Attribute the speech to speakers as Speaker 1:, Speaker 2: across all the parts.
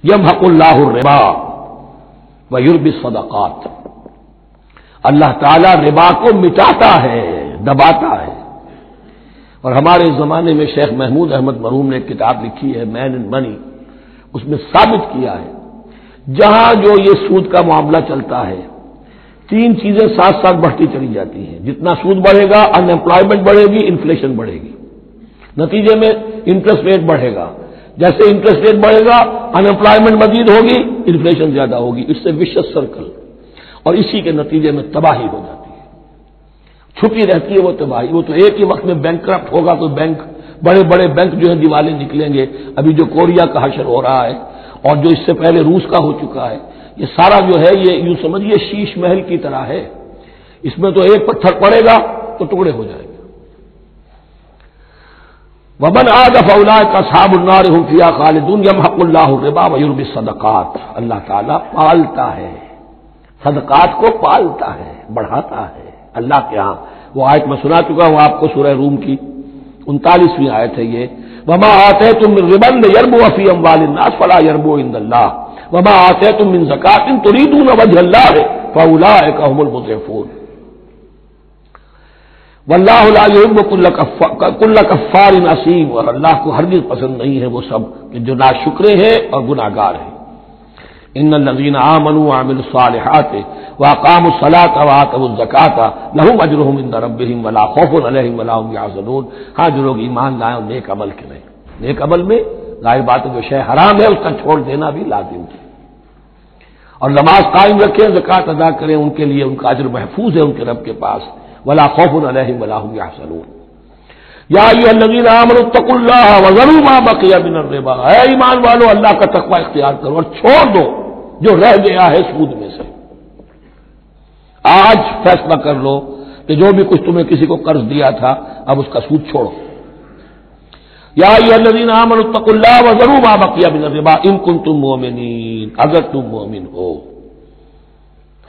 Speaker 1: یمحق اللہ الربا ویربی الصدقات، اللہ تعالیٰ ربا کو مٹاتا ہے، دباتا ہے۔ اور ہمارے زمانے میں شیخ محمود احمد مرحوم نے ایک کتاب لکھی ہے مین اینڈ منی، اس میں ثابت کیا ہے جہاں جو یہ سود کا معاملہ چلتا ہے تین چیزیں ساتھ ساتھ بڑھتی چلی جاتی ہیں۔ جتنا سود بڑھے گا ان امپلائمنٹ بڑھے گی، انفلیشن بڑھے گی، نتیجے میں انٹرسٹ ریٹ بڑھے گا، جیسے انٹرسٹ ریٹ بڑھے گا ان امپلائمنٹ مزید ہوگی، انفلیشن زیادہ ہوگی، اس سے وشس سرکل، اور اسی کے نتیجے میں تباہی ہو جاتی ہے، چھپی رہتی ہے وہ تباہی۔ وہ تو ایک ہی وقت میں بینک کرپٹ ہوگا تو بینک، بڑے بڑے بینک جو ہے دیوالے نکلیں گے، ابھی جو کوریا کا حشر ہو رہا ہے اور جو اس سے پہلے روس کا ہو چکا ہے، یہ سارا جو ہے یہ یوں سمجھیے شیش محل کی طرح ہے، اس میں تو ایک پتھر پڑے گا تو ٹکڑے ہو جائیں گے۔ ومن عاد فاولئک اصحاب النار هم فیہا خالدون یمحق اللہ الربا ویربی الصدقات، اللہ تعالیٰ پالتا ہے، صدقات کو پالتا ہے، بڑھاتا ہے اللہ کے ہاں۔ وہ آیت میں سنا چکا ہوں آپ کو، سورہ روم کی 39ویں آیت ہے یہ، وما آتیتم من ربا لیربو فی اموال الناس فلا یربو عند اللہ وما آتیتم من زکاۃ تریدون وجہ اللہ فاولئک هم المضعفون واللہ لا یحب کل کفار اثیم، اور اللہ کو ہرگز پسند نہیں ہے وہ سب کہ جو ناشکرے ہیں اور گناہگار ہیں۔ ان الذین آمنوا وعملوا الصالحات واقاموا الصلاۃ وآتوا الزکاۃ لهم اجرهم عند ربهم ولا خوف علیہم ولا هم یحزنون، ہاں جو لوگ ایمان لائیں اور نیک عمل کریں، نیک عمل میں ظاہر بات ہے جو شے حرام ہے اس کا چھوڑ دینا بھی لازم ہے، اور نماز قائم رکھیں، زکوٰۃ ادا کریں، ان کے لیے ان کا اجر محفوظ ہے ان کے رب کے پاس، ولا خوف علیہم ولا هم یحزنون۔ یا ایھا الذین آمنوا اتقوا اللہ وذروا ما بقی من الربا، اے ایمان والو اللہ کا تقوی اختیار کرو اور چھوڑ دو جو رہ گیا ہے سود میں سے۔ آج فیصلہ کر لو کہ جو بھی کچھ تمہیں کسی کو قرض دیا تھا اب اس کا سود چھوڑو۔ یا ایھا الذین آمنوا اتقوا اللہ وذروا ما بقی من الربا ان کنتم مؤمنین، اگر تم مومن ہو،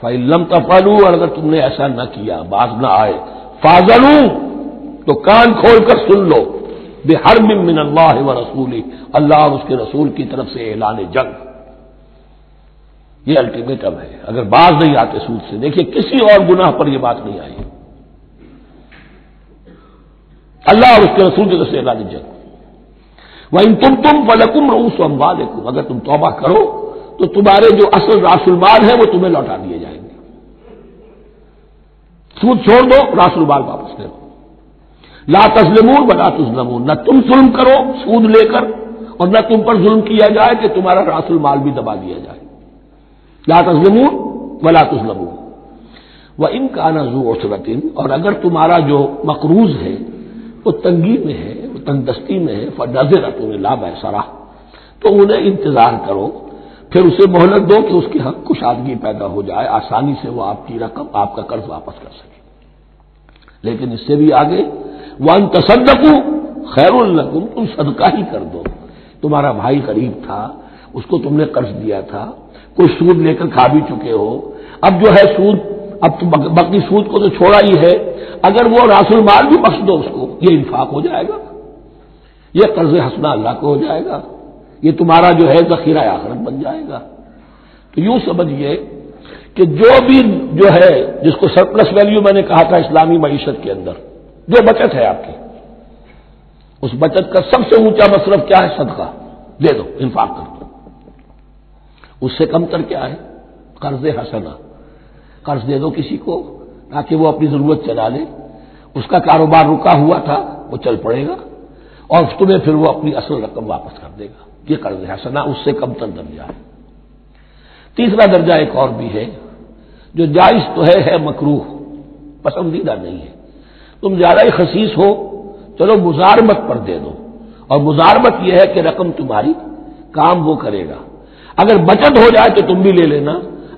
Speaker 1: فإن لم تفعلوا، اور اگر تم نے ایسا نہ کیا، باز نہ آئے، فاذنوا، تو کان کھول کر سن لو، بحرب من اللہ ورسولہ، اللہ اور اس کے رسول کی طرف سے اعلان جنگ۔ یہ الٹیمیٹم ہے، اگر باز نہیں آتے سود سے۔ دیکھیے کسی اور گناہ پر یہ بات نہیں آئی، اللہ اور اس کے رسول کی طرف سے اعلان جنگ۔ وَإِن تُبْتُمْ فَلَكُمْ رُءُوسُ أَمْوَالِكُمْ، اگر تم توبہ کرو تو تمہارے جو اصل راس المال ہے وہ تمہیں لوٹا دیے جائیں گے۔ سود چھوڑ دو، راس المال واپس لے لو۔ لا تظلمون ولا تظلمون، نہ تم ظلم کرو سود لے کر اور نہ تم پر ظلم کیا جائے کہ تمہارا راس المال بھی دبا دیا جائے۔ لا تظلمون ولا تظلمون وَإِن كَانَ ذُو عُسْرَةٍ، اور اگر تمہارا جو مقروض ہے وہ تنگی میں ہے، وہ تنگ دستی میں ہے، فَنَظِرَةٌ إِلَىٰ مَيْسَرَةٍ، تو انہیں انتظار کرو، پھر اسے مہلت دو کہ اس کی حق کشادگی پیدا ہو جائے، آسانی سے وہ آپ کی رقم، آپ کا قرض واپس کر سکے۔ لیکن اس سے بھی آگے وَأَن تَصَدَّقُوا خَيْرٌ لَكُمْ، تم صدقہ ہی کر دو، تمہارا بھائی غریب تھا، اس کو تم نے قرض دیا تھا، کوئی سود لے کر کھا بھی چکے ہو، اب جو ہے سود، اب تو باقی سود کو تو چھوڑا ہی ہے، اگر وہ راس المال بھی بخش دو اس کو، یہ انفاق ہو جائے گا، یہ قرض حسنہ اللہ کو ہو جائے گا، یہ تمہارا جو ہے ذخیرہ آخرت بن جائے گا۔ تو یوں سمجھیے کہ جو بھی جو ہے جس کو سرپلس ویلیو میں نے کہا تھا اسلامی معیشت کے اندر، جو بچت ہے آپ کی، اس بچت کا سب سے اونچا مصرف کیا ہے؟ صدقہ دے دو، انفاق کر دو۔ اس سے کم تر کیا ہے؟ قرض حسنہ، قرض دے دو کسی کو تاکہ وہ اپنی ضرورت چلا لے، اس کا کاروبار رکا ہوا تھا وہ چل پڑے گا اور تمہیں پھر وہ اپنی اصل رقم واپس کر دے گا، یہ قرض حسنہ اس سے کم تر درجہ ہے۔ تیسرا درجہ ایک اور بھی ہے جو جائز تو ہے مکروہ، پسندیدہ نہیں ہے۔ تم زیادہ ہی خسیس ہو، چلو مزارمت پر دے دو، اور مزارمت یہ ہے کہ رقم تمہاری کام وہ کرے گا، اگر بچت ہو جائے تو تم بھی لے لینا،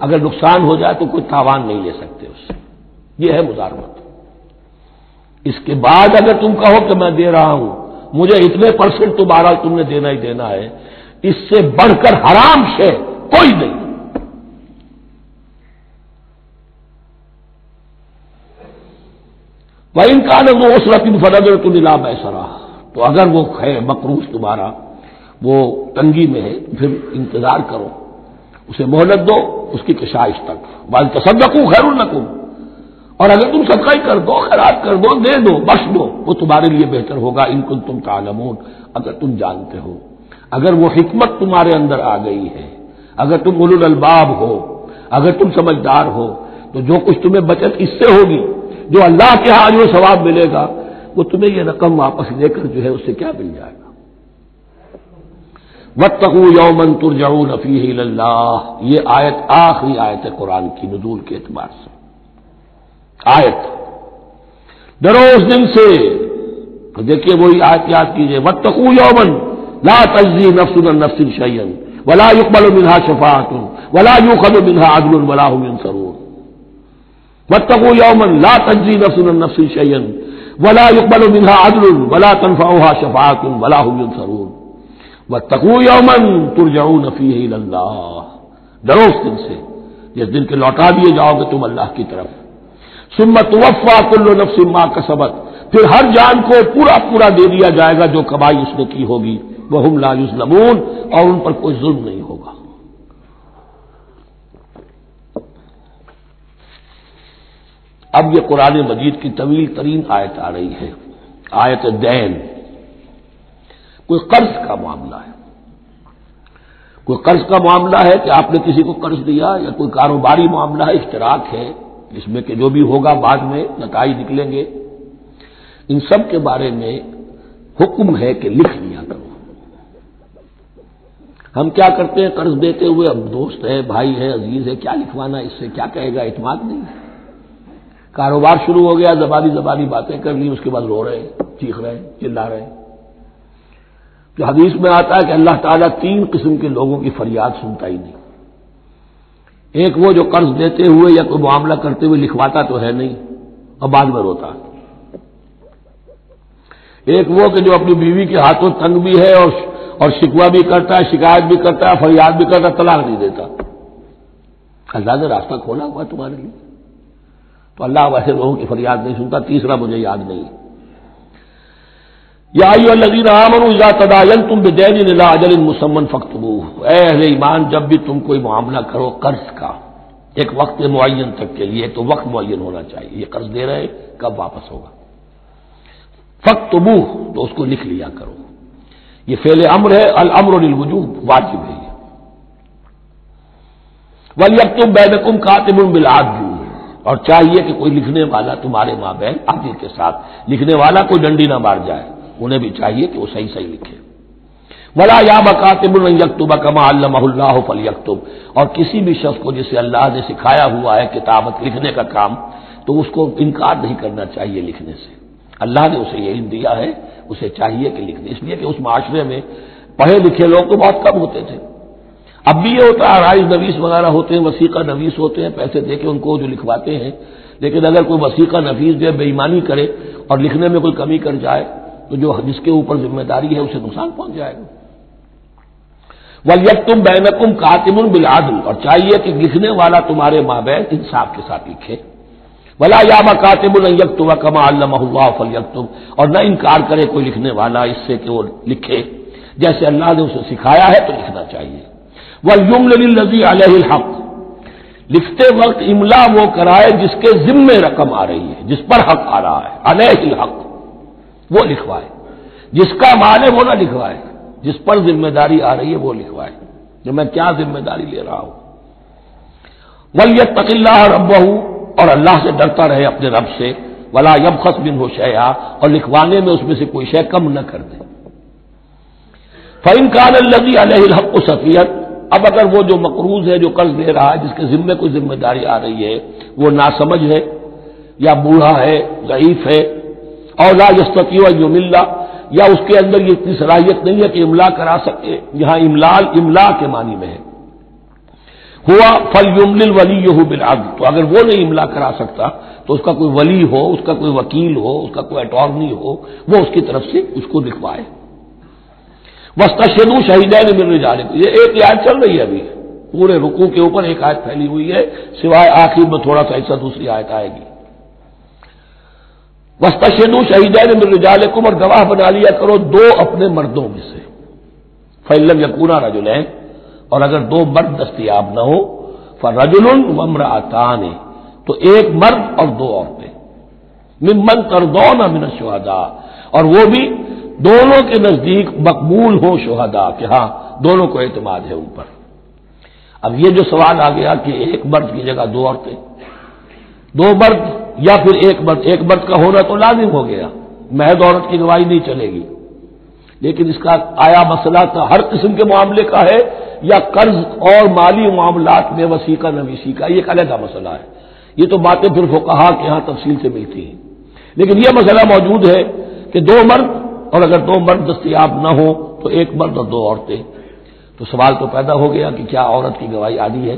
Speaker 1: اگر نقصان ہو جائے تو کوئی تاوان نہیں لے سکتے اس سے، یہ ہے مزارمت۔ اس کے بعد اگر تم کہو کہ میں دے رہا ہوں، مجھے اتنے پرسنٹ تمہارا تم نے دینا ہی دینا ہے، اس سے بڑھ کر حرام شے کوئی نہیں۔ وَإِن كَانَ ذُو عُسْرَةٍ فَنَظِرَةٌ إِلَىٰ مَيْسَرَةٍ، تو اگر وہ ہے مقروض تمہارا وہ تنگی میں ہے پھر انتظار کرو، اسے مہلت دو اس کی کشائش تک. بل تصدقوا خیر لکم، اور اگر تم صدقہ ہی کر دو، خیرات کر دو، دے دو، بخش دو، وہ تمہارے لیے بہتر ہوگا. ان کنتم تعلمون، اگر تم جانتے ہو، اگر وہ حکمت تمہارے اندر آ گئی ہے، اگر تم اولو الالباب ہو، اگر تم سمجھدار ہو، تو جو کچھ تمہیں بچت اس سے ہوگی، جو اللہ کے ہاں جو ثواب ملے گا، وہ تمہیں یہ رقم واپس لے کر جو ہے اس سے کیا مل جائے گا. واتقوا یوما ترجعون فیہ الی اللہ، یہ آیت آخری آیت ہے قرآن کی نزول کے اعتبار سے. آیت ڈرو اس دن سے، تو دیکھیے وہی آیت یاد کیجیے. واتقوا یوما لا تجزی نفس عن نفس شیئا ولا يقبل منها شفاعة ولا يؤخذ منها عدل ولا هم ينصرون. واتقوا يوما لا تجزي نفس عن نفس شيئا ولا يقبل منها عدل ولا تنفعها شفاعة ولا هم ينصرون. واتقوا يوما ترجعون فيه الى الله، ڈرو اس دن سے جس دن کے لوٹا دیے جاؤ گے تم اللہ کی طرف. ثم توفى كل نفس ما كسبت، پھر ہر جان کو پورا پورا دے دیا جائے گا جو کمائی اس نے کی ہوگی. وهم لا يظلمون، اور ان پر کوئی ظلم نہیں ہوگا. اب یہ قرآن مجید کی طویل ترین آیت آ رہی ہے، آیت دین. کوئی قرض کا معاملہ ہے، کوئی قرض کا معاملہ ہے کہ آپ نے کسی کو قرض دیا، یا کوئی کاروباری معاملہ ہے، اشتراک ہے جس میں کہ جو بھی ہوگا بعد میں نتائج نکلیں گے. ان سب کے بارے میں حکم ہے کہ لکھ لیا کرو. ہم کیا کرتے ہیں قرض دیتے ہوئے، اب دوست ہے، بھائی ہے، عزیز ہے، کیا لکھوانا، اس سے کیا کہے گا، اعتماد نہیں. کاروبار شروع ہو گیا، زبانی باتیں کر لی، اس کے بعد رو رہے ہیں، چیخ رہے ہیں، چلا رہے ہیں. جو حدیث میں آتا ہے کہ اللہ تعالیٰ 3 قسم کے لوگوں کی فریاد سنتا ہی نہیں. ایک وہ جو قرض دیتے ہوئے یا کوئی معاملہ کرتے ہوئے لکھواتا تو ہے نہیں اور بعد میں روتا. ایک وہ کہ جو اپنی بیوی کے ہاتھوں تنگ بھی ہے اور شکوہ بھی کرتا ہے، شکایت بھی کرتا ہے، فریاد بھی کرتا ہے، طلاق نہیں دیتا. اللہ نے راستہ کھولا ہوا تمہارے لیے، تو اللہ ویسے لوگوں کی فریاد نہیں سنتا. تیسرا مجھے یاد نہیں. یا ایھا الذین آمنوا اذا تداینتم بدین الی اجل مسمى فاکتبوہ، اے اہل ایمان جب بھی تم کوئی معاملہ کرو قرض کا ایک وقت معین تک کے لیے، تو وقت معین ہونا چاہیے. یہ قرض دے رہے کب واپس ہوگا، فاکتبوہ، تو اس کو لکھ لیا کرو. یہ فعل امر ہے، الامر للوجوب، واجب ہے. ولیکتب بینکم کاتب بالعدل، اور چاہیے کہ کوئی لکھنے والا تمہارے مابین عدل کے ساتھ، لکھنے والا کوئی ڈنڈی نہ مار جائے، انہیں بھی چاہیے کہ وہ صحیح صحیح لکھے. ولا یاب کاتب ان یکتب کما علمہ اللہ فلیکتب، اور کسی بھی شخص کو جسے اللہ نے سکھایا ہوا ہے کتابت لکھنے کا کام، تو اس کو انکار نہیں کرنا چاہیے لکھنے سے. اللہ نے اسے یہ علم دیا ہے، اسے چاہیے کہ لکھنے. اس لیے کہ اس معاشرے میں پڑھے لکھے لوگ تو بہت کم ہوتے تھے. اب بھی یہ ہوتا ہے، عرائض نویس وغیرہ ہوتے ہیں، وثیقہ نویس ہوتے ہیں، پیسے دے کے ان کو جو لکھواتے ہیں. لیکن اگر کوئی وثیقہ نویس جو بے ایمانی کرے اور لکھنے میں کوئی کمی کر جائے، تو جو جس کے اوپر ذمہ داری ہے اسے نقصان پہنچ جائے گا. وَلْيَكْتُبْ بَيْنَكُمْ كَاتِبٌ بِالْعَدْلِ، اور چاہیے کہ لکھنے والا تمہارے مابین انصاف کے ساتھ لکھے. وَلَا يَأْبَ كَاتِبٌ أَن يَكْتُبَ كَمَا عَلَّمَهُ اللَّهُ فَلْيَكْتُبْ، اور نہ انکار کرے کوئی لکھنے والا اس سے کہ وہ لکھے جیسے اللہ نے اسے سکھایا ہے، تو لکھنا چاہیے. وَلْيُمْلِلِ الَّذِي عَلَيْهِ الْحَقُّ، لکھتے وقت املا وہ کرائے جس کے ذمے رقم آ رہی ہے، جس پر حق آ رہا ہے. علیہ الحق، وہ لکھوائے. جس کا مال ہے وہ نہ لکھوائے، جس پر ذمہ داری آ رہی ہے وہ لکھوائے کہ میں کیا ذمہ داری لے رہا ہوں. وَلْيَتَّقِ اللَّهَ رَبَّهُ، اور اللہ سے ڈرتا رہے اپنے رب سے. وَلَا يَبْخَسْ مِنْهُ شَيْئًا، اور لکھوانے میں اس میں سے کوئی شے کم نہ کر دے. فَإِنْ كَانَ الَّذِي عَلَيْهِ الْحَقُّ سَفِيهًا، اب اگر وہ جو مقروض ہے، جو قرض دے رہا ہے، جس کے ذمے کوئی ذمہ داری آ رہی ہے، وہ ناسمجھ ہے یا بوڑھا ہے، ضعیف ہے، اور لا يستطيع ان يمل، یا اس کے اندر یہ اتنی صلاحیت نہیں ہے کہ املا کرا سکے، یہاں املا کے معنی میں ہے. ہوا فلیملل ولیہ بالعدل، تو اگر وہ نہیں املا کرا سکتا تو اس کا کوئی ولی ہو، اس کا کوئی وکیل ہو، اس کا کوئی اٹارنی ہو، وہ اس کی طرف سے اس کو لکھوائے. واستشهدوا شهیدین من رجالکم، یہ ایک آیت چل رہی ہے ابھی، پورے رکوع کے اوپر ایک آیت پھیلی ہوئی ہے، سوائے آخر میں تھوڑا سا حصہ دوسری آیت آئے گی. واستشهدوا شهیدین من رجالکم، اور گواہ بنا لیا کرو 2 اپنے مردوں میں سے. فَإِن لَّمْ يَكُونَا رَجُلَيْنِ، اور اگر دو مرد دستیاب نہ ہو، فَرَجُلٌ وَامْرَأَتَانِ، تو ایک مرد اور دو عورتیں، ممن ترضون من الشہداء، اور وہ بھی دونوں کے نزدیک مقبول ہوں شہداء، کہ ہاں دونوں کو اعتماد ہے ان پر۔ اب یہ جو سوال آ گیا کہ ایک مرد کی جگہ دو عورتیں، دو مرد یا پھر ایک مرد کا ہونا تو لازم ہو گیا، محض عورت کی گواہی نہیں چلے گی، لیکن اس کا آیا مسئلہ کا ہر قسم کے معاملے کا ہے یا قرض اور مالی معاملات میں وسیع کا نویسی کا، یہ ایک علیحدہ مسئلہ ہے۔ یہ تو باتیں پھر فقہا کے ہاں تفصیل سے ملتی ہیں، لیکن یہ مسئلہ موجود ہے کہ دو مرد، اور اگر دو مرد دستیاب نہ ہو تو ایک مرد اور دو عورتیں، تو سوال تو پیدا ہو گیا کہ کیا عورت کی گواہی عادی ہے؟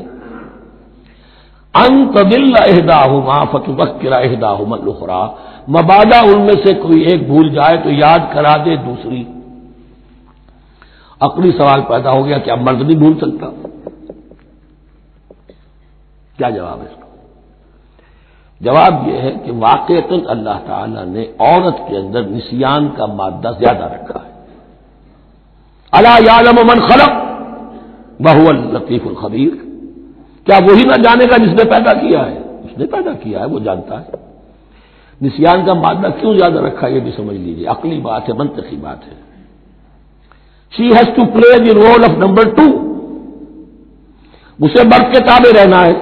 Speaker 1: ان تضل احداہما فتذکر احداہما الاخری، مبادا ان میں سے کوئی ایک بھول جائے تو یاد کرا دے دوسری۔ عقلی سوال پیدا ہو گیا کہ اب مرد نہیں بھول سکتا، کیا جواب ہے اس کا؟ جواب یہ ہے کہ واقعتاً اللہ تعالی نے عورت کے اندر نسیان کا مادہ زیادہ رکھا ہے۔ الا یعلم من خلق وهو اللطیف الخبیر، کیا وہی نہ جانے گا جس نے پیدا کیا ہے؟ اس نے پیدا کیا ہے، وہ جانتا ہے۔ نسیان کا مادہ کیوں زیادہ رکھا یہ بھی سمجھ لیجیے، عقلی بات ہے، منطقی بات ہے۔ She has to play the role of number 2، اسے مرد کے تابع رہنا ہے۔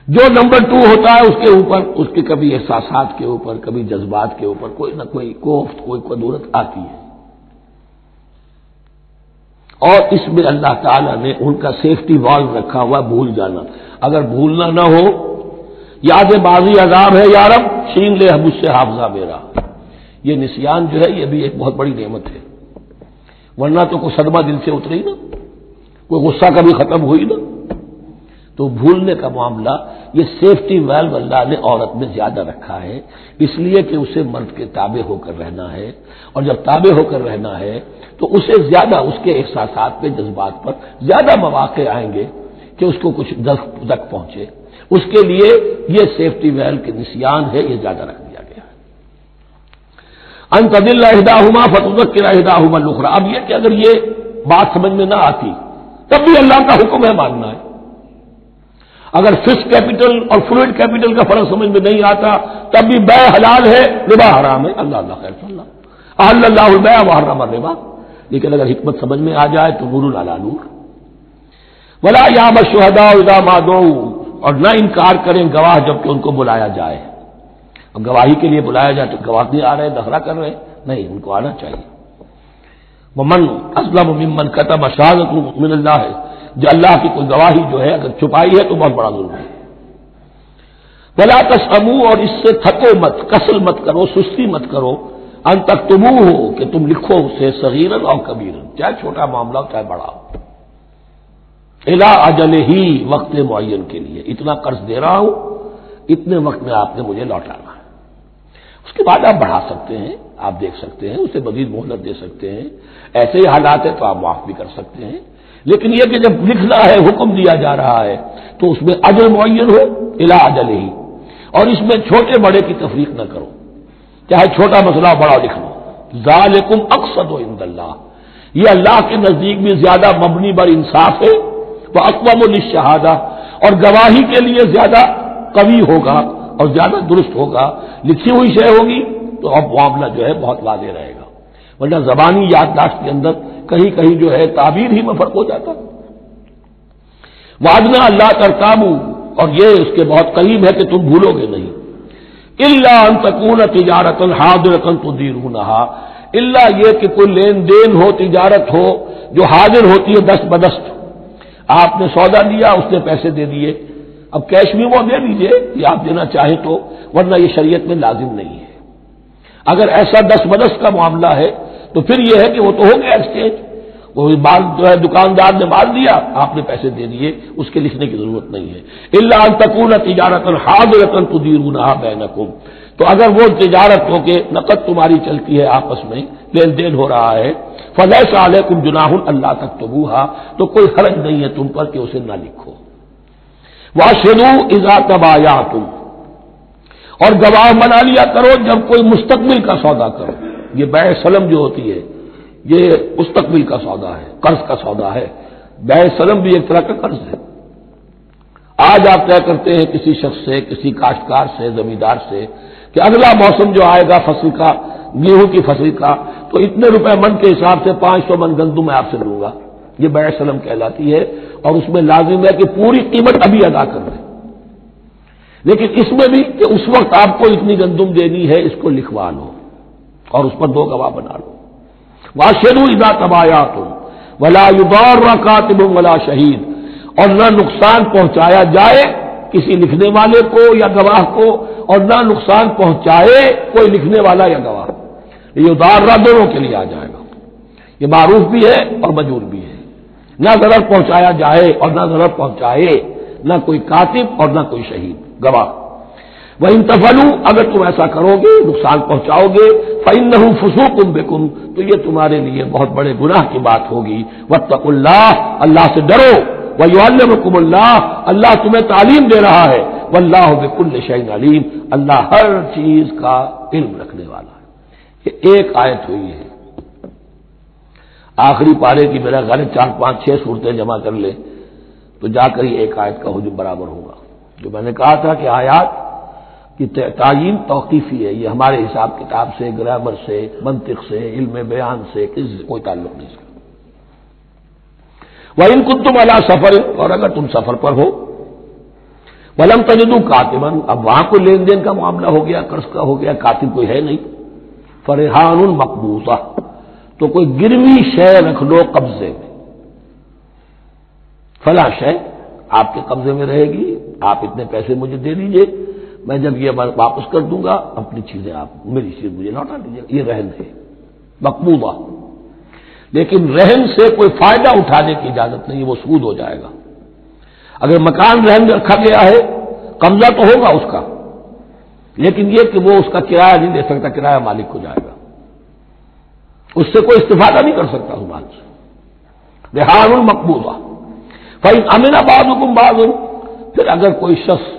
Speaker 1: جو نمبر 2 ہوتا ہے اس کے اوپر، اس کے کبھی احساسات کے اوپر، کبھی جذبات کے اوپر کوئی نہ کوئی کوفت، کوئی قدورت آتی ہے، اور اس میں اللہ تعالیٰ نے ان کا سیفٹی والو رکھا ہوا بھول جانا۔ اگر بھولنا نہ ہو، یاد بازی عذاب ہے یارب، چھین لے مجھ سے حافظہ میرا، یہ نسیان جو ہے یہ بھی ایک بہت بڑی نعمت ہے، ورنہ تو کوئی صدمہ دل سے اتری نا، کوئی غصہ کبھی ختم ہوئی نا۔ تو بھولنے کا معاملہ یہ سیفٹی ویلو اللہ نے عورت میں زیادہ رکھا ہے، اس لیے کہ اسے مرد کے تابع ہو کر رہنا ہے، اور جب تابع ہو کر رہنا ہے تو اسے زیادہ اس کے احساسات پہ، جذبات پر زیادہ مواقع آئیں گے کہ اس کو کچھ دک پہنچے، اس کے لیے یہ سیفٹی ویل کے نسیان ہے، یہ زیادہ رکھ دیا گیا ہے۔ ان تضل احداہما فتذکر احداہما الاخری، اب یہ کہ اگر یہ بات سمجھ میں نہ آتی تب بھی اللہ کا حکم ہے ماننا ہے۔ اگر فکس کیپٹل اور فلوئڈ کیپٹل کا فرق سمجھ میں نہیں آتا تب بھی بیع حلال ہے، ربا حرام ہے، اللہ خیر اللہ، احل اللہ البیع وحرم الربا، لیکن اگر حکمت سمجھ میں آ جائے تو نور علی نور۔ ولا یأبى الشهداء اذا ما دعوا، اور نہ انکار کریں گواہ جب کہ ان کو بلایا جائے۔ اب گواہی کے لیے بلایا جائے تو گواہ نہیں آ رہے، نخرہ کر رہے، نہیں، ان کو آنا چاہیے۔ ومن اظلم ممن كتم شهادة من اللہ، جو اللہ کی کوئی گواہی جو ہے اگر چھپائی ہے تو بہت بڑا ظلم ہے۔ ولا تسأموا، اور اس سے تھکو مت، کسل مت کرو، سستی مت کرو، ان تکتموہ، کہ تم لکھو اسے، صغیرا او کبیرا، چاہے چھوٹا معاملہ ہو چاہے بڑا ہو، الی اجلہ، وقت معین کے لیے، اتنا قرض دے رہا ہوں، اتنے وقت میں آپ نے مجھے لوٹانا ہے۔ اس کے بعد آپ بڑھا سکتے ہیں، آپ دیکھ سکتے ہیں، اسے مزید مہلت دے سکتے ہیں، ایسے ہی حالات ہیں تو آپ معاف بھی کر سکتے ہیں، لیکن یہ کہ جب لکھنا ہے، حکم دیا جا رہا ہے تو اس میں اجل معین ہو، الی اجلہ، اور اس میں چھوٹے بڑے کی تفریق نہ کرو، چاہے چھوٹا مسئلہ بڑا لکھ لو۔ ذالکم اقسط عند اللہ، یہ اللہ کے نزدیک بھی زیادہ مبنی بر انصاف ہے، واقوم للشہادہ، اور گواہی کے لیے زیادہ قوی ہوگا اور زیادہ درست ہوگا۔ لکھی ہوئی شے ہوگی تو اب معاملہ جو ہے بہت واضح رہے گا، ورنہ زبانی یادداشت کے اندر کہیں کہیں جو ہے تعبیر ہی میں فرق ہو جاتا۔ وعدنا اللہ ترتابوا، اور یہ اس کے بہت قریب ہے کہ تم بھولو گے نہیں، الا ان تکون تجارۃ حاضرۃ تدیرونھا، الا یہ کہ کوئی لین دین ہو، تجارت ہو جو حاضر ہوتی ہے دست بدست، آپ نے سودا دیا، اس نے پیسے دے دیے، اب کیش بھی وہ دے دیجئے کہ آپ دینا چاہیں تو، ورنہ یہ شریعت میں لازم نہیں ہے۔ اگر ایسا دست بدست کا معاملہ ہے تو پھر یہ ہے کہ وہ تو ہو گیا ایکسچینج، وہ مال جو ہے دکاندار نے مال دیا، آپ نے پیسے دے دیے، اس کے لکھنے کی ضرورت نہیں ہے۔ الا ان تکون تجارۃ حاضرۃ تدیرونھا بینکم، تو اگر وہ تجارت ہو کہ نقد تمہاری چلتی ہے، آپس میں لین دین ہو رہا ہے، فلیس علیکم جناح الا تکتبوھا، تو کوئی حرج نہیں ہے تم پر کہ اسے نہ لکھو۔ واشهدوا اذا تبایعتم، اور گواہ بنا لیا کرو جب کوئی مستقبل کا سودا کرو۔ یہ بیع سلم جو ہوتی ہے یہ مستقبل کا سودا ہے، قرض کا سودا ہے۔ بیع سلم بھی ایک طرح کا قرض ہے۔ آج آپ طے کرتے ہیں کسی شخص سے، کسی کاشتکار سے، زمیندار سے کہ اگلا موسم جو آئے گا فصل کا، گیہوں کی فصل کا، تو اتنے روپے من کے حساب سے 500 من گندم میں آپ سے لوں گا۔ یہ بیع سلم کہلاتی ہے، اور اس میں لازم ہے کہ پوری قیمت ابھی ادا کر دیں، لیکن اس میں بھی کہ اس وقت آپ کو اتنی گندم دینی ہے، اس کو لکھوا لو اور اس پر 2 گواہ بنا لو۔ واشروا اذا تبایعتم ولا یضار کاتب ولا شہید، اور نہ نقصان پہنچایا جائے کسی لکھنے والے کو یا گواہ کو، اور نہ نقصان پہنچائے کوئی لکھنے والا یا گواہ۔ یہ ادارہ دونوں کے لیے آ جائے گا، یہ معروف بھی ہے اور مجور بھی ہے۔ نہ ضرر پہنچایا جائے اور نہ ضرر پہنچائے، نہ کوئی کاتب اور نہ کوئی شہید گواہ۔ وَإِن تَفْعَلُوا، اگر تم ایسا کرو گے، نقصان پہنچاؤ گے، فَإِنَّهُ فُسُوقٌ بِكُمْ، تو یہ تمہارے لیے بہت بڑے گناہ کی بات ہوگی۔ وَاتَّقُوا اللَّهَ، اللہ سے ڈرو، وَيُعَلِّمُكُمُ اللَّهُ، اللہ تمہیں تعلیم دے رہا ہے، وَاللَّهُ بِكُلِّ شَيْءٍ عَلِيمٌ، اللہ ہر چیز کا علم رکھنے والا ہے۔ یہ ایک آیت ہوئی ہے، آخری پارے کی میرا غالب 4 5 6 صورتیں جمع کر لیں تو جا کر ہی ایک آیت کا حجم برابر ہوگا۔ جو میں نے کہا تھا کہ آیات کی تعیین توقیفی ہے، یہ ہمارے حساب کتاب سے، گرامر سے، منطق سے، علم بیان سے کسی سے کوئی تعلق نہیں اس کا۔ وَإِن كُنتُمْ عَلَىٰ سَفَرٍ، اور اگر تم سفر پر ہو، وَلَمْ تَجِدُوا كَاتِبًا، اب وہاں کوئی لین دین کا معاملہ ہو گیا، قرض کا ہو گیا، کاتب کوئی ہے نہیں، فَرِحَانٌ مَقْبُوضَةٌ، تو کوئی گروی شے رکھ لو قبضے میں، فلاں شے آپ کے قبضے میں رہے گی، آپ اتنے پیسے مجھے دے دیجئے، میں جب یہ واپس کر دوں گا اپنی چیزیں آپ میری چیز مجھے لوٹا دیجیے۔ یہ رہن ہے مقبوضہ، لیکن رہن سے کوئی فائدہ اٹھانے کی اجازت نہیں، وہ سود ہو جائے گا۔ اگر مکان رہن رکھا گیا ہے، قبضہ تو ہوگا اس کا، لیکن یہ کہ وہ اس کا کرایہ نہیں دے سکتا، کرایہ مالک کو جائے گا، اس سے کوئی استفادہ نہیں کر سکتا اس مال سے۔ رہان مقبوضہ، فإن أمن بعضكم بعض، پھر اگر کوئی شخص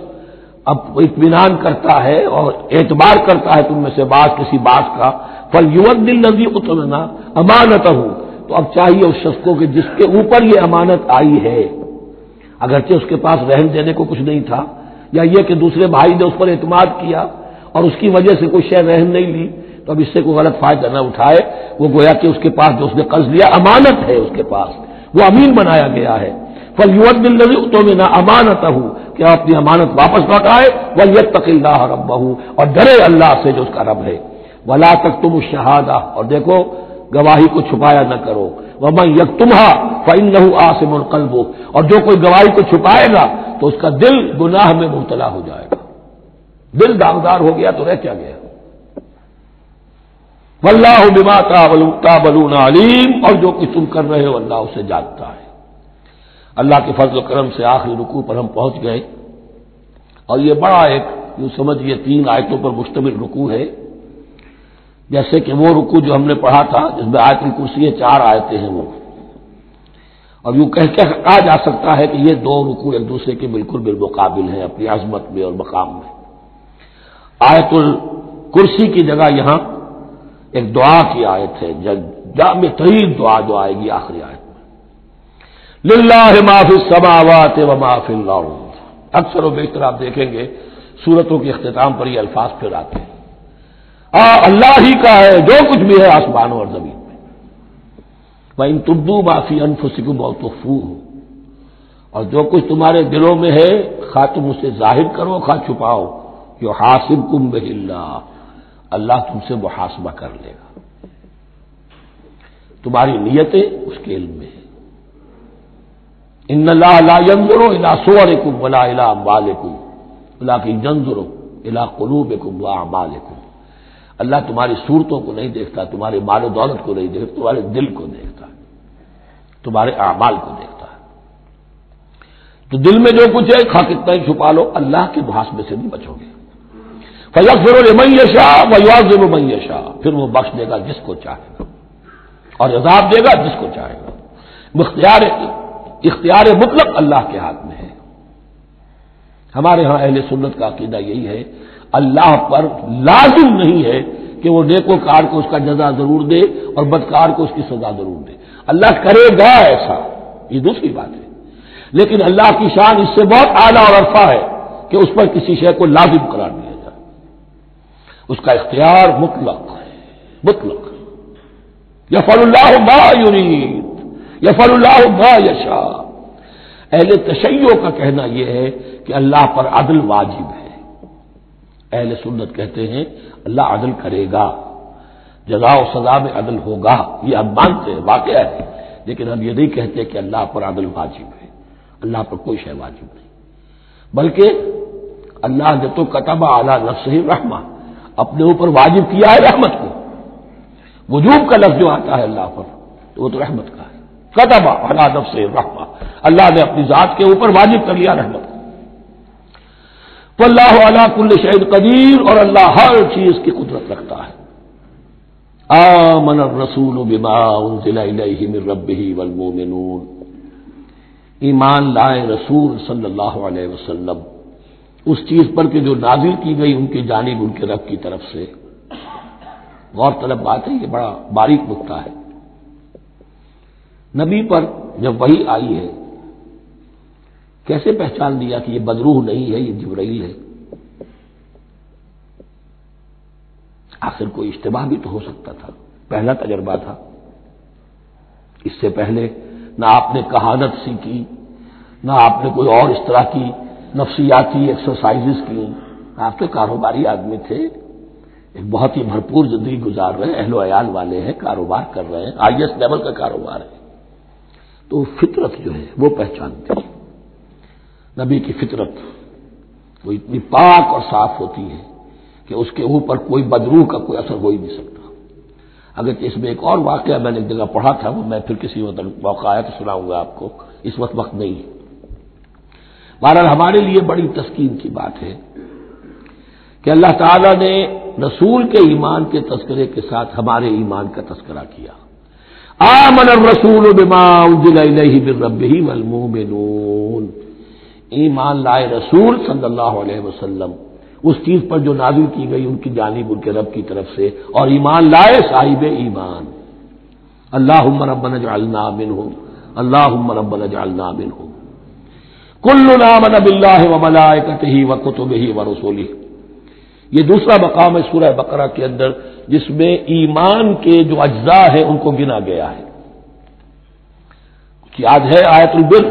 Speaker 1: اب اطمینان کرتا ہے اور اعتبار کرتا ہے تم میں سے بعض کسی بات کا، فَلْيُؤَدِّ الَّذِي اؤْتُمِنَ أَمَانَتَهُ، تو اب چاہیے اس شخص کو کہ جس کے اوپر یہ امانت آئی ہے، اگرچہ اس کے پاس رہن دینے کو کچھ نہیں تھا، یا یہ کہ دوسرے بھائی نے اس پر اعتماد کیا اور اس کی وجہ سے کوئی شے رہن نہیں لی، تو اب اس سے کوئی غلط فائدہ نہ اٹھائے، وہ گویا کہ اس کے پاس جو اس نے قرض لیا امانت ہے، اس کے پاس وہ امین بنایا گیا ہے۔ فَلْيُؤَدِّ الَّذِي اؤْتُمِنَ أَمَانَتَهُ، کہ اپنی امانت واپس لوٹائے، وَلْيَتَّقِ اللَّهَ رَبَّهُ، اور ڈرے اللہ سے جو اس کا رب ہے۔ وَلَا تَكْتُمُوا الشَّهَادَةَ، اور دیکھو گواہی کو چھپایا نہ کرو، وَمَن يَكْتُمْهَا فَإِنَّهُ آثِمٌ قَلْبُهُ، اور جو کوئی گواہی کو چھپائے گا تو اس کا دل گناہ میں مبتلا ہو جائے گا، دل داغدار ہو گیا تو رہ کیا گیا۔ وَاللَّهُ بِمَا تَعْمَلُونَ عَلِيمٌ، اور جو کچھ تم کر رہے ہو اللہ اسے جانتا ہے۔ اللہ کے فضل و کرم سے آخری رکوع پر ہم پہنچ گئے، اور یہ بڑا ایک یوں سمجھئے 3 آیتوں پر مشتمل رکوع ہے، جیسے کہ وہ رکوع جو ہم نے پڑھا تھا جس میں آیت الکرسی 4 آیتیں ہیں وہ، اور یوں کہا جا سکتا ہے کہ یہ 2 رکوع ایک دوسرے کے بالکل بالمقابل ہیں اپنی عظمت میں اور مقام میں۔ آیت الکرسی کی جگہ یہاں ایک دعا کی آیت ہے، جامع ترین دعا جو آئے گی آخری آیت میں، للہ ما فی السماوات و ما فی الارض۔ اکثر و بیشتر آپ دیکھیں گے سورتوں کے اختتام پر یہ الفاظ پھر آتے ہیں، اللہ ہی کا ہے جو کچھ بھی ہے آسمانوں اور زمین میں۔ وَإِن تُبْدُوا مَا فِي أَنفُسِكُمْ أَوْ تُخْفُوهُ، اور جو کچھ تمہارے دلوں میں ہے خواہ تم اسے ظاہر کرو خواہ چھپاؤ، یحاسبکم بہ اللہ، اللہ تم سے محاسبہ کر لے گا، تمہاری نیتیں اس کے علم میں ہیں۔ ان اللہ لا ينظر الى صورکم ولا الى اموالکم ولکن ينظر الى قلوبکم واعمالکم، اللہ تمہاری صورتوں کو نہیں دیکھتا، تمہارے مال و دولت کو نہیں دیکھتا، تمہارے دل کو دیکھتا ہے، تمہارے اعمال کو دیکھتا ہے۔ تو دل میں جو کچھ ہے خواہ کتنا ہی چھپا لو، اللہ کے محاسبے سے نہیں بچو گے۔ فَيَغْفِرُ لِمَن يَشَاءُ وَيُعَذِّبُ مَن يَشَاءُ، پھر وہ بخش دے گا جس کو چاہے گا اور عذاب دے گا جس کو چاہے گا۔ اختیار مطلق اللہ کے ہاتھ میں ہے۔ ہمارے ہاں اہل سنت کا عقیدہ یہی ہے، اللہ پر لازم نہیں ہے کہ وہ نیکوکار کو اس کا جزا ضرور دے اور بدکار کو اس کی سزا ضرور دے. اللہ کرے گا ایسا، یہ دوسری بات ہے. لیکن اللہ کی شان اس سے بہت اعلیٰ اور عرفہ ہے کہ اس پر کسی شے کو لازم قرار دیا جائے. اس کا اختیار مطلق ہے، مطلق. یفعل اللہ ما یرید، یفعل اللہ ما یشاء. اہل تشیع کا کہنا یہ ہے کہ اللہ پر عدل واجب ہے. اہل سنت کہتے ہیں اللہ عدل کرے گا، جزا و سزا میں عدل ہوگا، یہ ہم مانتے ہیں، واقعہ ہے. لیکن ہم یہ نہیں کہتے کہ اللہ پر عدل واجب ہے. اللہ پر کوئی شے واجب نہیں، بلکہ اللہ نے تو کتب علی نفسہ الرحمہ، اپنے اوپر واجب کیا ہے رحمت کو. وجوب کا لفظ جو آتا ہے اللہ پر تو وہ تو رحمت کا ہے. کتب علی نفسہ الرحمہ، اللہ نے اپنی ذات کے اوپر واجب کر لیا رحمت کو. واللہ علی کل شیء قدیر، اور اللہ ہر چیز کی قدرت رکھتا ہے. آمن الرسول بما انزل الیہ من ربہ والمؤمنون، ایمان لائے رسول صلی اللہ علیہ وسلم اس چیز پر کہ جو نازل کی گئی ان کی جانب ان کے رب کی طرف سے. غور طلب بات ہے، یہ بڑا باریک نکتہ ہے. نبی پر جب وحی آئی ہے کیسے پہچان دیا کہ یہ بدروح نہیں ہے، یہ جبرائیل ہے؟ آخر کوئی اشتباہ بھی تو ہو سکتا تھا، پہلا تجربہ تھا. اس سے پہلے نہ آپ نے کہانت سیکھی، نہ آپ نے کوئی اور اس طرح کی نفسیاتی ایکسرسائزز کی. آپ تو کاروباری آدمی تھے، ایک بہت ہی بھرپور زندگی گزار رہے ہیں، اہل و عیال والے ہیں، کاروبار کر رہے ہیں، ہائیسٹ لیول کا کاروبار ہے. تو فطرت جو ہے وہ پہچانتی ہے. نبی کی فطرت وہ اتنی پاک اور صاف ہوتی ہے کہ اس کے اوپر کوئی بدروح کا کوئی اثر ہو ہی نہیں سکتا. اگرچہ اس میں ایک اور واقعہ میں نے ایک جگہ پڑھا تھا، وہ میں پھر کسی وقت موقع آیا تو سناؤں گا آپ کو، اس وقت نہیں ہے. بہرحال ہمارے لیے بڑی تسکین کی بات ہے کہ اللہ تعالیٰ نے رسول کے ایمان کے تذکرے کے ساتھ ہمارے ایمان کا تذکرہ کیا. آمن الرسول بما انزل الیہ من ربہ والمؤمنون، ایمان لائے رسول صلی اللہ علیہ وسلم اس چیز پر جو نازل کی گئی ان کی جانب ان کے رب کی طرف سے، اور ایمان لائے صاحب ایمان. اللہم ربنا اجعلنا منہم، اللہم ربنا اجعلنا منہم. کلنا آمن باللہ وملائکتہ وکتبہ ورسلہ. یہ دوسرا مقام ہے سورہ بقرہ کے اندر جس میں ایمان کے جو اجزاء ہیں ان کو گنا گیا ہے. یاد ہے آیت البر،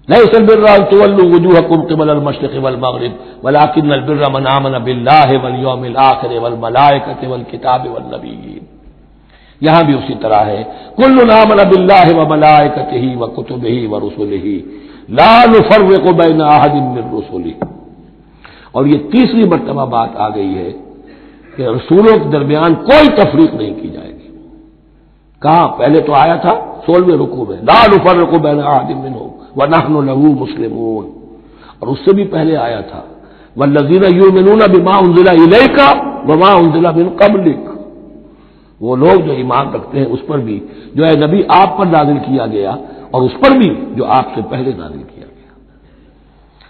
Speaker 1: لیس البر ان تولوا وجوہکم قبل المشرق والمغرب ولکن البر من آمن باللہ والیوم الآخر والملائکۃ والکتاب والنبیین. یہاں بھی اسی طرح ہے، کلنا آمن باللہ وملائکتہ وکتبہ ورسلہ لا نفرق بین احد من رسلہ. اور یہ تیسری مرتبہ بات آ گئی ہے کہ رسولوں کے درمیان کوئی تفریق نہیں کی جائے گی. کہاں؟ پہلے تو آیا تھا 16ویں رکوع میں، لا نفرق بین احد منہم ونحن له مسلمون. اور اس سے بھی پہلے آیا تھا والذین یؤمنون بما انزل الیک وما انزل من قبلک. وہ لوگ جو ایمان رکھتے ہیں اس پر بھی جو ہے نبی آپ پر نازل کیا گیا اور اس پر بھی جو آپ سے پہلے نازل کیا گیا.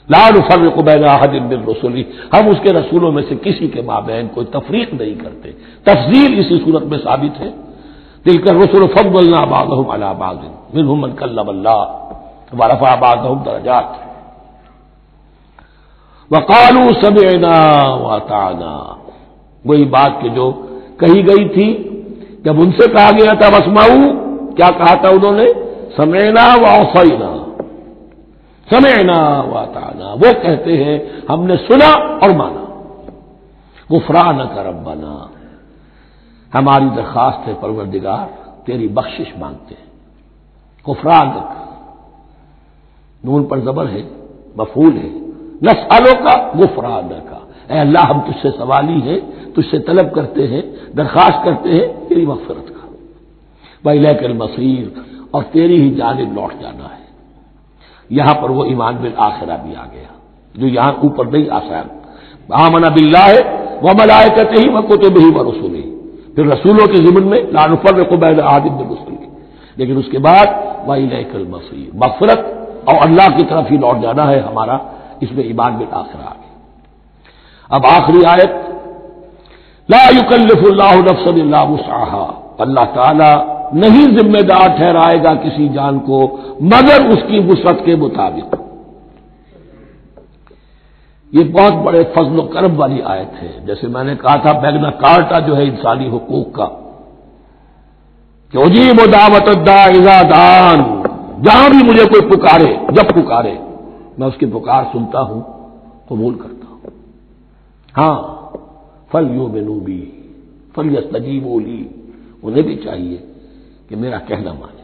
Speaker 1: لا نفرق بین احد من رسلہ، ہم اس کے رسولوں میں سے کسی کے مابین کوئی تفریق نہیں کرتے. تفضیل اسی صورت میں ثابت ہے. تلک الرسل فضلنا بعضهم علی بعض منهم من کلم اللہ ورفع بعضهم درجات وقالوا سمعنا واطعنا. وہی بات کہ جو کہی گئی تھی جب ان سے کہا گیا تھا واسمعوا، کیا کہا تھا انہوں نے؟ سمعنا واطعنا، سمعنا واطعنا. وہ کہتے ہیں ہم نے سنا اور مانا. غفرانک ربنا، ہماری درخواست ہے پروردگار تیری بخشش مانگتے ہیں. غفرانک، نون پر زبر ہے، مفعول ہے. نسألو کا غفرانک کا، اے اللہ ہم تجھ سے سوالی ہیں، تجھ سے طلب کرتے ہیں، درخواست کرتے ہیں تیری مغفرت کا. وإلیک المصیر، اور تیری ہی جانب لوٹ جانا ہے. یہاں پر وہ ایمان بالآخرہ بھی آ گیا جو یہاں اوپر نہیں آسان. آمن باللہ وملائکتہ وکتبہ ورسلہ، پھر رسولوں کے ضمن میں لا نفرق بین احد من رسلہ. لیکن اس کے بعد وإلیک المصیر، مغفرت اور اللہ کی طرف ہی لوٹ جانا ہے ہمارا. اس میں ایمان بالآخرہ آ گیا. اب آخری آیت لا یکلف اللہ نفسا الا وسعها، اللہ تعالی نہیں ذمہ دار ٹھہرائے گا کسی جان کو مگر اس کی وسعت کے مطابق۔ یہ بہت بڑے فضل و کرم والی آیت ہے۔ جیسے میں نے کہا تھا میگنا کارٹا جو ہے انسانی حقوق کا، کہ اجیب دعوت الداعی اذا دعان، جہاں بھی مجھے کوئی پکارے، جب پکارے میں اس کی پکار سنتا ہوں، قبول کرتا ہوں۔ ہاں فلیؤمنوا بی فلیستجیبوا لی، انہیں بھی چاہیے کہ میرا کہنا مانے۔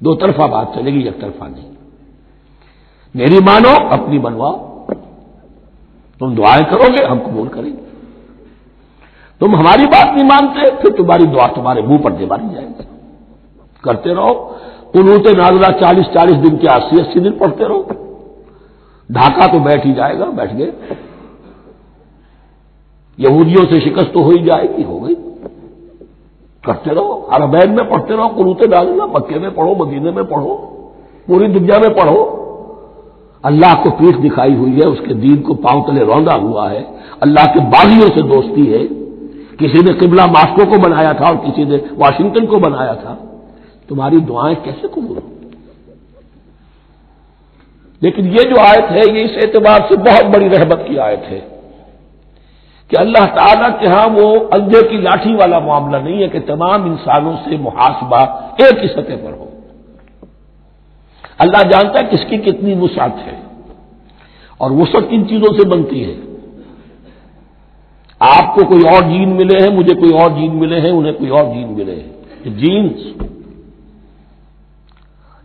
Speaker 1: دو طرفہ بات چلے گی، یک طرفہ نہیں۔ میری مانو، اپنی بنواؤ۔ تم دعائیں کرو گے، ہم قبول کریں گے۔ تم ہماری بات نہیں مانتے، پھر تمہاری دعا تمہارے منہ پر دے ماری جائے گی۔ کرتے رہو قنوت نازلہ 40 دن کے 80 دن پڑھتے رہو، ڈھاکہ تو بیٹھ ہی جائے گا، بیٹھ گئے۔ یہودیوں سے شکست تو ہو ہی جائے گی، ہو گئی۔ کرتے رہو، حرمین میں پڑھتے رہو قنوت نازلہ، مکے میں پڑھو، مدینے میں پڑھو، پوری دنیا میں پڑھو۔ اللہ کو پیٹھ دکھائی ہوئی ہے، اس کے دین کو پاؤں تلے روندا ہوا ہے، اللہ کے باغیوں سے دوستی ہے۔ کسی نے قبلہ ماسکو کو بنایا تھا اور کسی نے واشنگٹن کو بنایا تھا، تمہاری دعائیں کیسے قبول ہوں؟ لیکن یہ جو آیت ہے یہ اس اعتبار سے بہت بڑی رحمت کی آیت ہے کہ اللہ تعالیٰ کے ہاں وہ اندھے کی لاٹھی والا معاملہ نہیں ہے کہ تمام انسانوں سے محاسبہ ایک ہی سطح پر ہو۔ اللہ جانتا ہے کس کی کتنی وسعت ہے، اور وسعت کن چیزوں سے بنتی ہے۔ آپ کو کوئی اور جین ملے ہیں، مجھے کوئی اور جین ملے ہیں، انہیں کوئی اور جین ملے ہیں۔ جینز،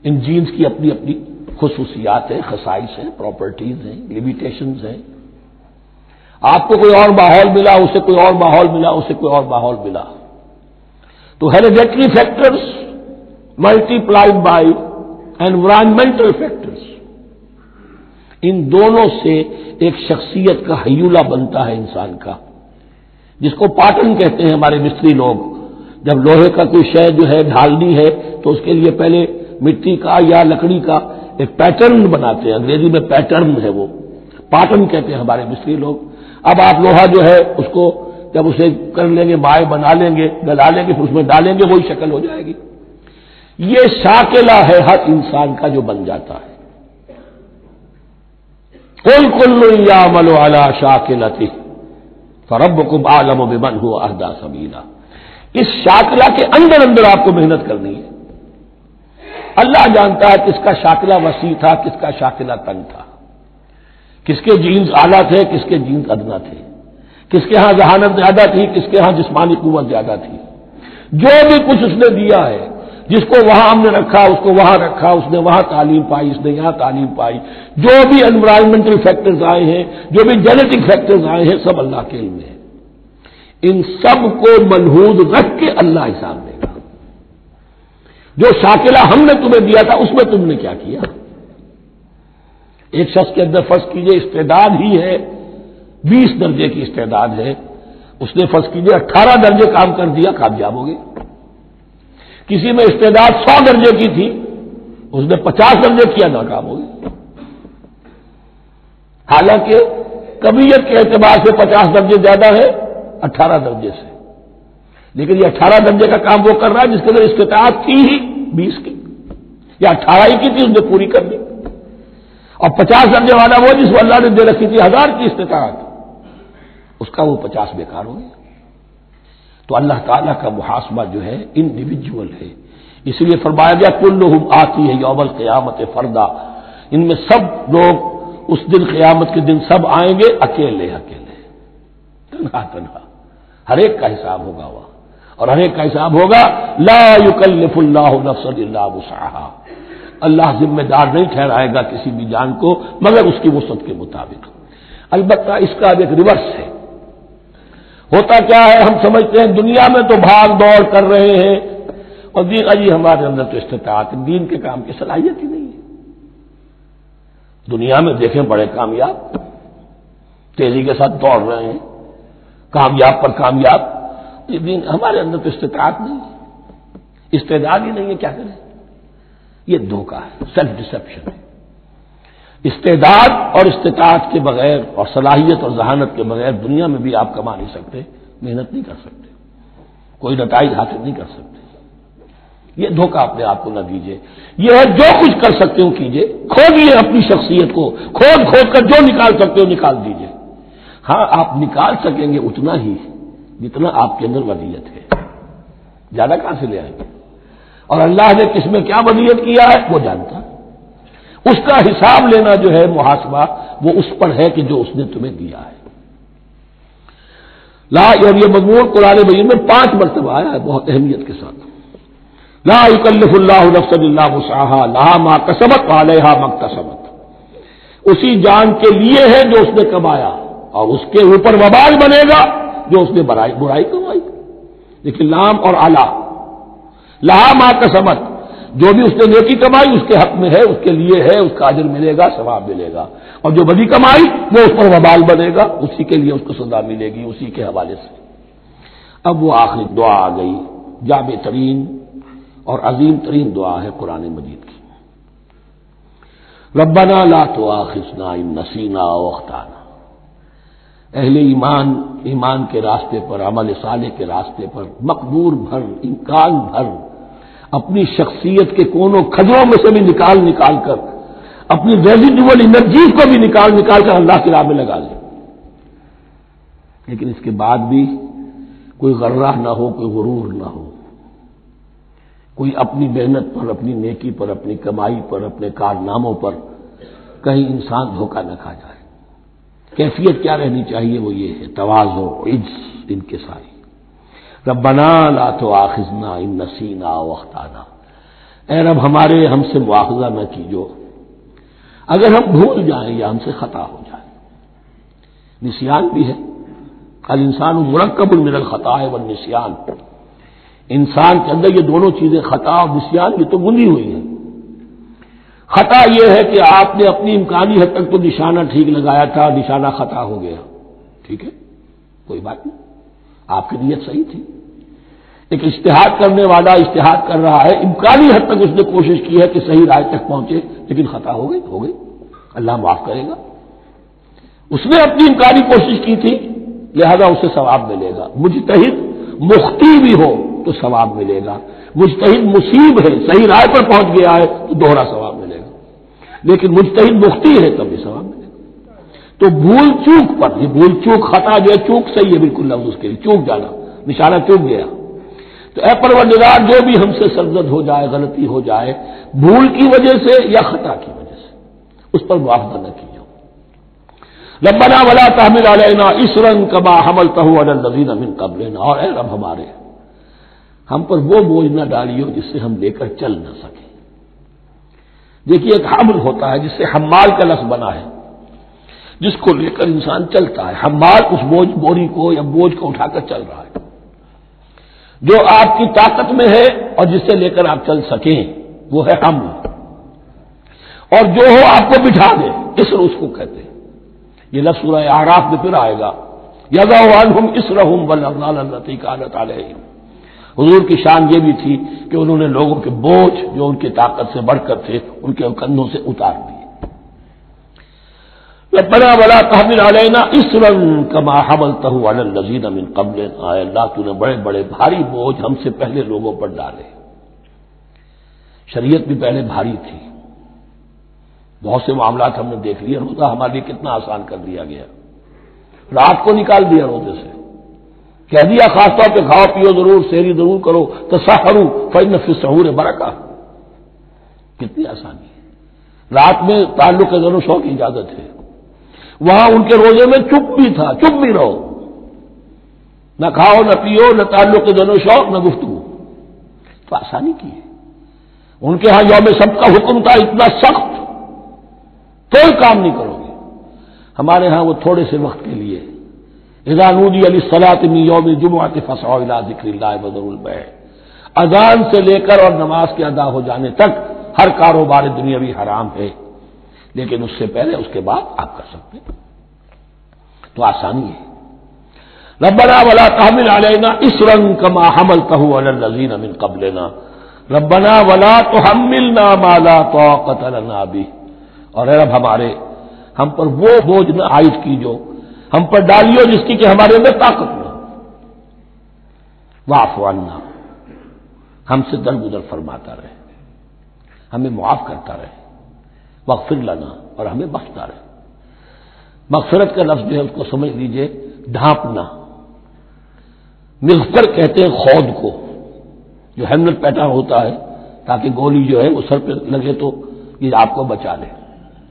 Speaker 1: ان جینز کی اپنی اپنی خصوصیات ہیں، خصائص ہیں، پراپرٹیز ہیں، لیمیٹیشنز ہیں۔ آپ کو کوئی اور ماحول ملا، اسے کوئی اور ماحول ملا، اسے کوئی اور ماحول ملا، تو hereditary factors multiplied by environmental factors, ان دونوں سے ایک شخصیت کا حیولہ بنتا ہے انسان کا، جس کو پاٹن کہتے ہیں ہمارے مستری لوگ۔ جب لوہے کا کوئی شے جو ہے ڈھالنی ہے تو اس کے لیے پہلے مٹی کا یا لکڑی کا ایک پیٹرن بناتے ہیں، انگریزی میں پیٹرن ہے، وہ پاٹن کہتے ہیں ہمارے مستری لوگ۔ اب آپ لوہا جو ہے اس کو جب اسے کر لیں گے، مائع بنا لیں گے، گلا لیں گے، پھر اس میں ڈالیں گے، وہی شکل ہو جائے گی۔ یہ شاکلہ ہے ہر انسان کا جو بن جاتا ہے۔ قل کل یعمل علی شاکلتہ فربکم اعلم بمن هو اہدی سبیلا۔ اس شاکلہ کے اندر آپ کو محنت کرنی ہے۔ اللہ جانتا ہے کس کا شاکلہ وسیع تھا، کس کا شاکلہ تنگ تھا، کس کے جینز اعلیٰ تھے، کس کے جینز ادنا تھے، کس کے ہاں ذہانت زیادہ تھی، کس کے ہاں جسمانی قوت زیادہ تھی۔ جو بھی کچھ اس نے دیا ہے، جس کو وہاں ہم نے رکھا اس کو وہاں رکھا، اس نے وہاں تعلیم پائی، اس نے یہاں تعلیم پائی، جو بھی انوائرمنٹل فیکٹرز آئے ہیں، جو بھی جینیٹک فیکٹرز آئے ہیں، سب اللہ کے علم میں ہے۔ ان سب کو ملحوظ رکھ کے اللہ حساب دے گا۔ جو شاکلہ ہم نے تمہیں دیا تھا اس میں تم نے کیا کیا؟ ایک شخص کے اندر فرض کیجئے استعداد ہی ہے 20 درجے کی استعداد ہے، اس نے فرض کیجئے 18 درجے کام کر دیا، کامیاب ہو گئے۔ کسی میں استعداد 100 درجے کی تھی، اس نے 50 درجے کیا، ناکام ہو گئے۔ حالانکہ کمیت کے اعتبار سے 50 درجے زیادہ ہے 18 درجے سے، لیکن یہ 18 درجے کا کام وہ کر رہا ہے جس کے اندر استطاعت تھی ہی 20 کی، یا 18 ہی کی تھی، اس نے پوری کر دی۔ اور 50 درجے والا وہ جس کو اللہ نے دے رکھی تھی 1000 کی استطاعت، اس کا وہ 50 بیکار ہو گیا۔ تو اللہ تعالیٰ کا محاسبہ جو ہے انڈیویجول ہے، اس لیے فرمایا گیا کلہم آتی ہے یوم القیامت فردا، ان میں سب لوگ اس دن قیامت کے دن سب آئیں گے اکیلے اکیلے، تنہا تنہا، ہر ایک کا حساب ہوگا وہاں، اور ہر ایک کا حساب ہوگا لا یکلف اللہ نفسا الا وسعها، اللہ ذمہ دار نہیں ٹھہرائے گا کسی بھی جان کو مگر اس کی وسعت کے مطابق۔ البتہ اس کا ایک ریورس ہے۔ ہوتا کیا ہے، ہم سمجھتے ہیں دنیا میں تو بھاگ دوڑ کر رہے ہیں اور جی ہمارے اندر تو استطاعت دین کے کام کی صلاحیت ہی نہیں ہے۔ دنیا میں دیکھیں بڑے کامیاب تیزی کے ساتھ دوڑ رہے ہیں، کامیاب پر کامیاب، یہ دین ہمارے اندر تو استطاعت نہیں ہے، استعداد ہی نہیں ہے، کیا کریں؟ یہ دھوکہ ہے، سیلف ڈسپشن ہے۔ استعداد اور استطاعت کے بغیر اور صلاحیت اور ذہانت کے بغیر دنیا میں بھی آپ کما نہیں سکتے، محنت نہیں کر سکتے، کوئی نتائج حاصل نہیں کر سکتے۔ یہ دھوکہ اپنے آپ کو نہ دیجیے، یہ ہے جو کچھ کر سکتے ہو کیجیے، کھودیے اپنی شخصیت کو، کھود کر جو نکال سکتے ہو نکال دیجیے۔ ہاں آپ نکال سکیں گے اتنا ہی جتنا آپ کے اندر ودیت ہے، زیادہ کہاں سے لے آئیں گے؟ اور اللہ نے کس میں کیا ودیت کیا ہے وہ جانتا ہے، اس کا حساب لینا جو ہے محاسبہ وہ اس پر ہے کہ جو اس نے تمہیں دیا ہے۔ لا، اور یہ مضمون قرآن مجید میں 5 مرتبہ آیا ہے بہت اہمیت کے ساتھ۔ لا یکلف اللہ نفسا الا وسعها لها ما کسبت وعلیہا ما اکتسبت، اسی جان کے لیے ہے جو اس نے کمایا اور اس کے اوپر وبال بنے گا جو اس نے برائی کمائی۔ لیکن لام اور اعلی، لہا ما کسبت، جو بھی اس نے نیکی کمائی اس کے حق میں ہے، اس کے لیے ہے، اس کا اجر ملے گا، ثواب ملے گا، اور جو بدی کمائی وہ اس پر وبال بنے گا، اسی کے لیے اس کو سزا ملے گی، اسی کے حوالے سے۔ اب وہ آخری دعا آ گئی، جامع ترین اور عظیم ترین دعا ہے قرآن مجید کی، ربنا لا تؤاخذنا ان نسینا او اخطانا۔ اہل ایمان کے راستے پر، عمل صالح کے راستے پر مقدور بھر، امکان بھر اپنی شخصیت کے کونوں کھجروں میں سے بھی نکال کر، اپنی ریزیڈول انرجیز کو بھی نکال کر اللہ کی راہ میں لگا لیں، لیکن اس کے بعد بھی کوئی غرہ نہ ہو، کوئی غرور نہ ہو، کوئی اپنی محنت پر، اپنی نیکی پر، اپنی کمائی پر، اپنے کارناموں پر کہیں انسان دھوکہ نہ کھا جائے۔ کیفیت کیا رہنی چاہیے؟ وہ یہ ہے تواضع، عجز، انکساری۔ ربنا لا تؤاخذنا ان نسینا او اخطانا، اے رب ہمارے ہم سے مواخذہ نہ کیجو اگر ہم بھول جائیں یا ہم سے خطا ہو جائے۔ نسیان بھی ہے، الانسان مرکب من الخطاء والنسیان، انسان کے اندر یہ دونوں چیزیں، خطا اور نسیان، یہ تو گندی ہوئی ہے۔ خطا یہ ہے کہ آپ نے اپنی امکانی حد تک تو نشانہ ٹھیک لگایا تھا، نشانہ خطا ہو گیا، ٹھیک ہے، کوئی بات نہیں، آپ کی نیت صحیح تھی۔ ایک اجتہاد کرنے والا اجتہاد کر رہا ہے، امکانی حد تک اس نے کوشش کی ہے کہ صحیح رائے تک پہنچے، لیکن خطا ہو گئی، اللہ معاف کرے گا۔ اس نے اپنی امکانی کوشش کی تھی، لہذا اسے ثواب ملے گا۔ مجتہد مخطی بھی ہو تو ثواب ملے گا، مجتہد مصیب ہے، صحیح رائے پر پہنچ گیا ہے تو دوہرا ثواب ملے گا، لیکن مجتہد مخطی ہے تب بھی ثواب ملے گا۔ تو بھول چوک پر، یہ بھول چوک، خطا جو ہے، چوک صحیح ہے بالکل لفظ اس کے لیے، چوک جانا، نشانہ چوک گیا۔ تو اے پروردگار جو بھی ہم سے سرزد ہو جائے، غلطی ہو جائے، بھول کی وجہ سے یا خطا کی وجہ سے، اس پر معاوضہ نہ کیجیے۔ ربنا ولا تحمل علینا اصرا کما حملتہ علی الذین من قبلنا، اور اے رب ہمارے ہم پر وہ بوجھ نہ ڈالیو جس سے ہم لے کر چل نہ سکیں۔ دیکھیے ایک حمل ہوتا ہے جس سے حمال کا لفظ بنا ہے، جس کو لے کر انسان چلتا ہے۔ حمال اس بوری کو یا بوجھ کو اٹھا کر چل رہا ہے، جو آپ کی طاقت میں ہے اور جس سے لے کر آپ چل سکیں وہ ہے حمل، اور جو ہو آپ کو بٹھا دے، اسر اس کو کہتے ہیں۔ یہ لفظ سورہ اعراف میں پھر آئے گا، یضع عنہم اسرہم والاغلال التی کانت علیہم۔ حضور کی شان یہ بھی تھی کہ انہوں نے لوگوں کے بوجھ جو ان کی طاقت سے بڑھ کر تھے ان کے کندھوں سے اتار دیے۔ ربنا ولا تحمل علینا اصرا کما حملتہ علی الذین من قبلنا، اے اللہ تو نے بڑے بڑے بھاری بوجھ ہم سے پہلے لوگوں پر ڈالے۔ شریعت بھی پہلے بھاری تھی، بہت سے معاملات ہم نے دیکھ لیے، روزہ ہمارے لیے کتنا آسان کر دیا گیا، رات کو نکال دیا روزے سے، کہہ دیا خاص طور پہ کھاؤ پیو ضرور، سحری ضرور کرو، تسحروا فإن فی السحور برکہ، کتنی آسانی ہے۔ رات میں تعلق زن و شو کی اجازت ہے، وہاں ان کے روزے میں چپ بھی تھا، چپ بھی رہو، نہ کھاؤ نہ پیو، نہ تعلق زن و شوق، نہ گفتگو، تو آسانی کی ہے۔ ان کے ہاں یوم سبت کا حکم تھا اتنا سخت، کوئی کام نہیں کرو گے۔ ہمارے ہاں وہ تھوڑے سے وقت کے لیے، اذا نودی للصلاۃ من یوم الجمعۃ فاسعوا الی ذکر اللہ وذروا البیع، اذان سے لے کر اور نماز کے ادا ہو جانے تک ہر کاروبار دنیاوی حرام ہے، لیکن اس سے پہلے اس کے بعد آپ کر سکتے ہیں، تو آسانی ہے۔ ربنا ولا تحمل علینا اصرا کما حملتہ علی الذین من قبلنا ربنا ولا تحملنا ما لا طاقۃ لنا بہ، اور اے رب ہمارے ہم پر وہ بوجھ نہ عائد کیجو، ہم پر ڈالیو جس کی کہ ہمارے اندر طاقت نہ، واعف عنا، ہم سے درگزر فرماتا رہے، ہمیں معاف کرتا رہے، واغفر لنا، اور ہمیں بخشتا رہے۔ مغفرت کا لفظ جو ہے اس کو سمجھ لیجئے ڈھانپنا۔ مغفر کہتے ہیں خود کو، جو ہیلمٹ پہنا ہوتا ہے تاکہ گولی جو ہے وہ سر پہ لگے تو یہ آپ کو بچا لے۔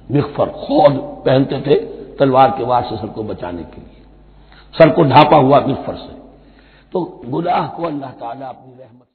Speaker 1: مغفر خود پہنتے تھے تلوار کے وار سے سر کو بچانے کے لیے، سر کو ڈھانپا ہوا مغفر سے۔ تو گناہ کو اللہ تعالیٰ اپنی رحمت